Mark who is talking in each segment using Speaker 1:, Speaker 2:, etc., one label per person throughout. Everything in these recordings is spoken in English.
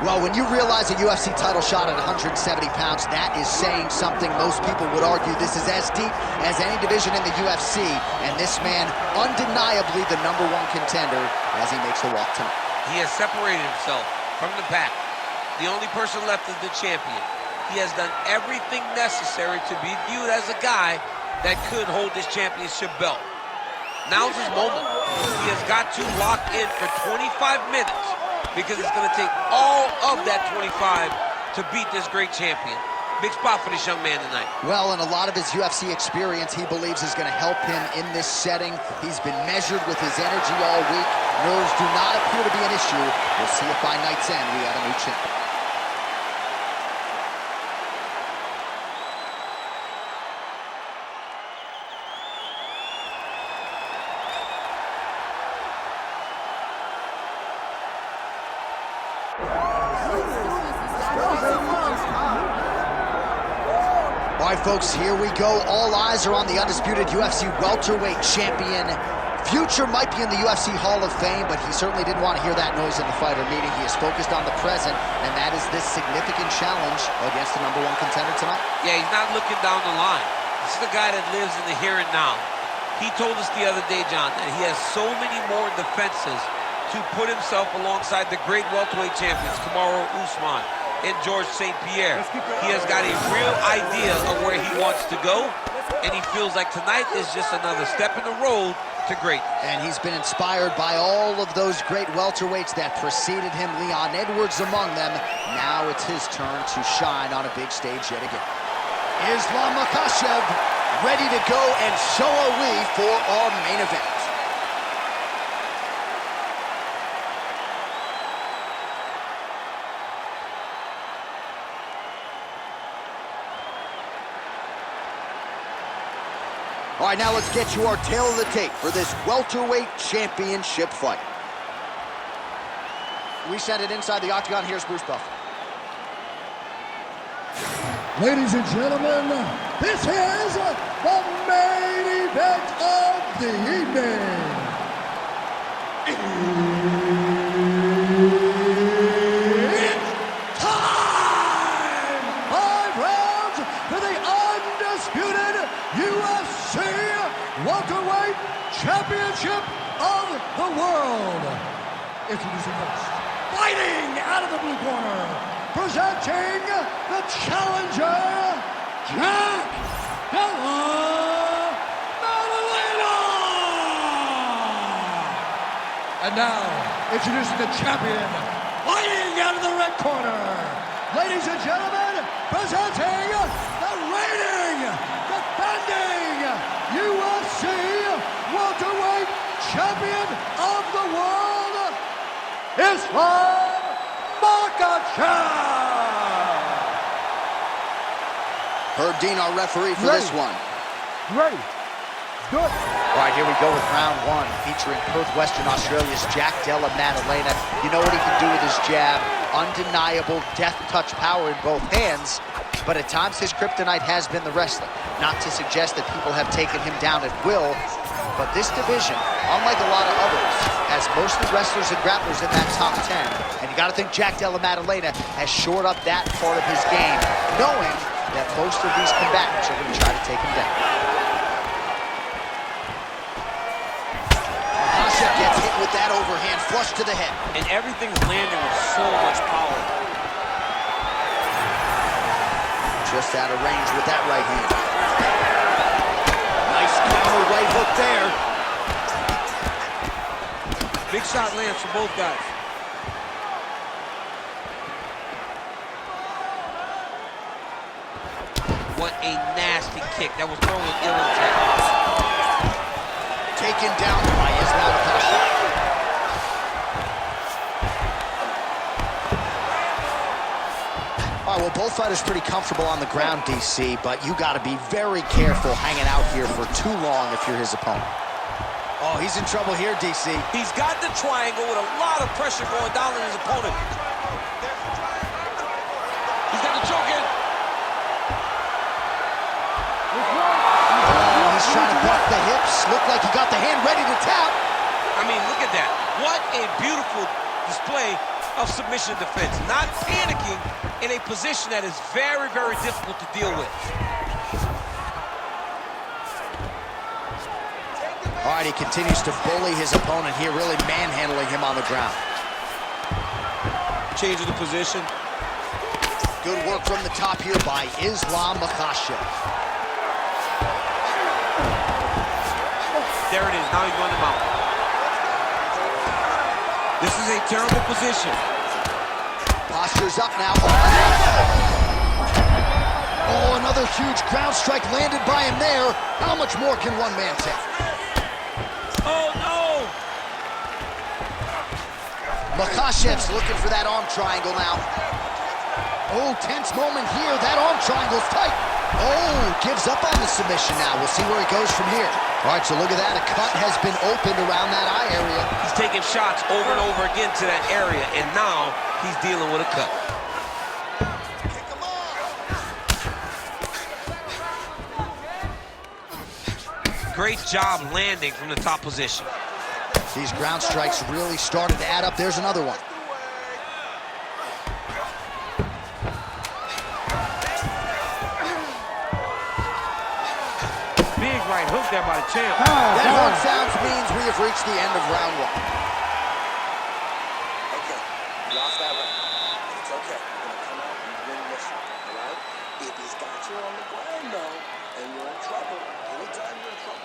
Speaker 1: Well, when you realize a UFC title shot at 170 pounds, that is saying something. Most people would argue this is as deep as any division in the UFC, and this man, undeniably the #1 contender as he makes the walk tonight.
Speaker 2: He has separated himself from the pack. The only person left is the champion. He has done everything necessary to be viewed as a guy that could hold this championship belt. Now's his moment. He has got to lock in for 25 minutes because it's going to take all of that 25 to beat this great champion. Big spot for this young man tonight.
Speaker 1: Well, and a lot of his UFC experience he believes is going to help him in this setting. He's been measured with his energy all week. Nerves do not appear to be an issue. We'll see if by night's end we have a new champion. All right, folks, here we go. All eyes are on the undisputed UFC welterweight champion. Future might be in the UFC Hall of Fame, but he certainly didn't want to hear that noise in the fighter meeting. He is focused on the present, and that is this significant challenge against the #1 contender tonight.
Speaker 2: Yeah, he's not looking down the line. This is the guy that lives in the here and now. He told us the other day, John, that he has so many more defenses to put himself alongside the great welterweight champions, Kamaru Usman and George St. Pierre. He has got a real idea of where he wants to go, and he feels like tonight is just another step in the road to greatness.
Speaker 1: And he's been inspired by all of those great welterweights that preceded him, Leon Edwards among them. Now it's his turn to shine on a big stage yet again. Islam Makhachev ready to go, and so are we for our main event. All right, now let's get you our tail of the tape for this welterweight championship fight. We send it inside the octagon. Here's Bruce Buffer.
Speaker 3: Ladies and gentlemen, this is the main event of the evening. It's time! 5 rounds for the undisputed UFC welterweight championship of the world. Introducing first, fighting out of the blue corner, presenting the challenger, Jack Della Maddalena. And now, introducing the champion, fighting out of the red corner, ladies and gentlemen, presenting the reigning, defending UFC welterweight champion of the world, Islam Makhachev.
Speaker 1: Herb Dean, our referee for this one.
Speaker 3: Ready. Good.
Speaker 1: All right, here we go with round 1, featuring Perth, Western Australia's Jack Della Maddalena. You know what he can do with his jab. Undeniable death touch power in both hands. But at times his kryptonite has been the wrestling. Not to suggest that people have taken him down at will, but this division, unlike a lot of others, has mostly wrestlers and grapplers in that top 10. And you gotta think Jack Della Maddalena has shored up that part of his game, knowing that most of these combatants are gonna try to take him down. Makhachev gets hit with that overhand flush to the head.
Speaker 2: And everything's landing with so much power.
Speaker 1: Just out of range with that right hand. Nice counter right hook there.
Speaker 2: Big shot lands for both guys. What a nasty kick. That was thrown with ill intent.
Speaker 1: Taken down by Islam Makhachev. All right, well, both fighters pretty comfortable on the ground, DC, but you got to be very careful hanging out here for too long if you're his opponent. Oh, he's in trouble here, DC.
Speaker 2: He's got the triangle with a lot of pressure going down on his opponent. He's got the choke in.
Speaker 1: Oh, he's trying to buck the hips. Looked like he got the hand ready to tap.
Speaker 2: I mean, look at that. What a beautiful display of submission defense. Not panicking in a position that is very, very difficult to deal with.
Speaker 1: All right, he continues to bully his opponent here, really manhandling him on the ground.
Speaker 2: Change of the position.
Speaker 1: Good work from the top here by Makhachev.
Speaker 2: There it is. Now he's going to mount. This is a terrible position.
Speaker 1: Posture's up now. Oh, another huge ground strike landed by him there. How much more can one man take?
Speaker 2: Oh, no!
Speaker 1: Makhachev's looking for that arm triangle now. Oh, tense moment here. That arm triangle's tight. Oh, gives up on the submission now. We'll see where he goes from here. All right, so look at that. A cut has been opened around that eye area.
Speaker 2: He's taking shots over and over again to that area, and now he's dealing with a cut. Great job landing from the top position.
Speaker 1: These ground strikes really started to add up. There's another one.
Speaker 2: Big right hook there by the champ.
Speaker 1: That horn sounds means we have reached the end of round one.
Speaker 4: Okay, you lost that round. It's okay. You're gonna come out and win this one, all right? If he's got you on the ground, though, and you're in trouble, anytime you're in trouble,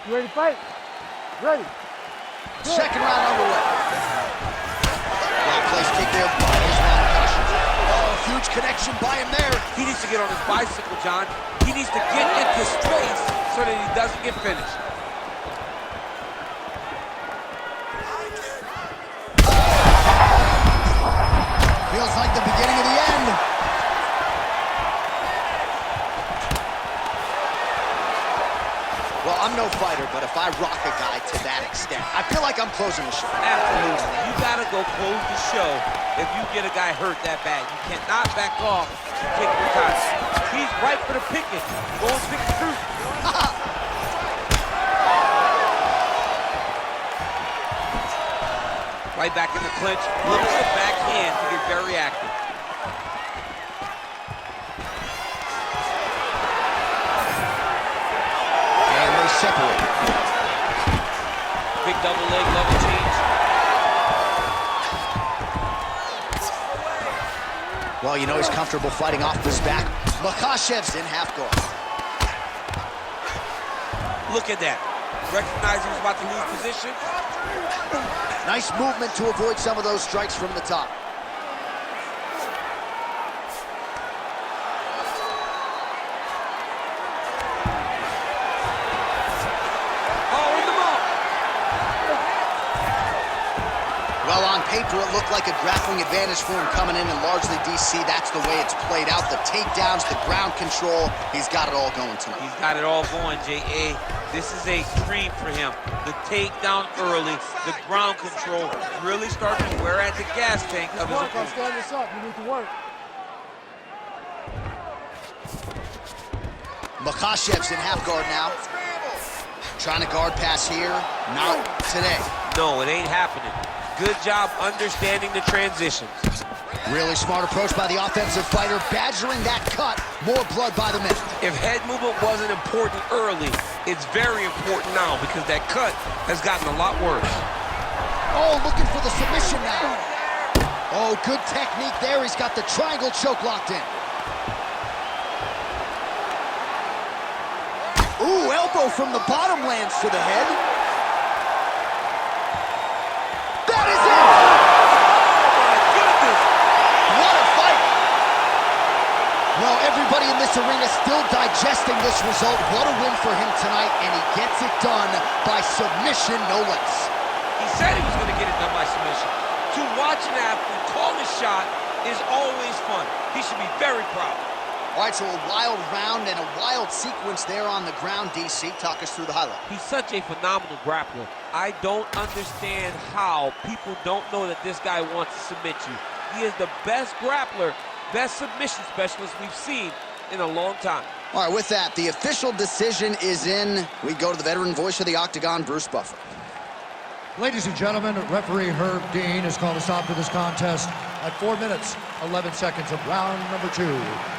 Speaker 5: You ready to fight? Ready.
Speaker 1: Second round underway. Well-placed kick there by Makhachev. Oh, huge connection by him there.
Speaker 2: He needs to get on his bicycle, John. He needs to get into space so that he doesn't get finished.
Speaker 1: Feels like the beginning of the end. Well, I'm no fighter, but if I rock a guy to that extent, I feel like I'm closing the show.
Speaker 2: Absolutely. You gotta go close the show if you get a guy hurt that bad. You cannot back off and kick the guy. He's right for the picking. Go and pick the fruit. Right back in the clinch. Look at the backhand to get very active.
Speaker 1: Separate.
Speaker 2: Big double leg level change.
Speaker 1: Well, you know he's comfortable fighting off his back. Makhachev's in half guard.
Speaker 2: Look at that. Recognize he was about to lose position.
Speaker 1: Nice movement to avoid some of those strikes from the top. Well, on paper, it looked like a grappling advantage for him coming in, and largely, DC, that's the way it's played out. The takedowns, the ground control, he's got it all going tonight.
Speaker 2: He's got it all going, J.A. This is a dream for him. The takedown early, the ground control, really starting to wear at the gas tank of his
Speaker 5: I'll
Speaker 2: opponent.
Speaker 5: stand this up. You need to work.
Speaker 1: Makhachev's in half guard now. Trying to guard pass here. Not today.
Speaker 2: No, it ain't happening. Good job understanding the transitions.
Speaker 1: Really smart approach by the offensive fighter, badgering that cut. More blood by the minute.
Speaker 2: If head movement wasn't important early, it's very important now because that cut has gotten a lot worse.
Speaker 1: Oh, looking for the submission now. Oh, good technique there. He's got the triangle choke locked in. Ooh, elbow from the bottom lands to the head. That is it!
Speaker 2: My goodness!
Speaker 1: What a fight! Well, everybody in this arena still digesting this result. What a win for him tonight, and he gets it done by submission, no less.
Speaker 2: He said he was going to get it done by submission. To watch an athlete call a shot is always fun. He should be very proud.
Speaker 1: All right, so a wild round and a wild sequence there on the ground, DC. Talk us through the highlight.
Speaker 2: He's such a phenomenal grappler. I don't understand how people don't know that this guy wants to submit you. He is the best grappler, best submission specialist we've seen in a long time.
Speaker 1: All right, with that, the official decision is in. We go to the veteran voice of the Octagon, Bruce Buffer.
Speaker 3: Ladies and gentlemen, referee Herb Dean has called a stop to this contest at 4 minutes, 11 seconds of round number 2.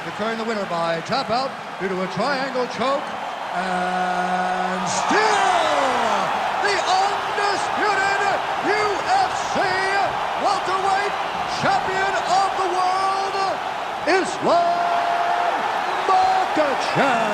Speaker 3: Declaring the winner by tap out due to a triangle choke. And still, the undisputed UFC welterweight champion of the world, Islam Makhachev.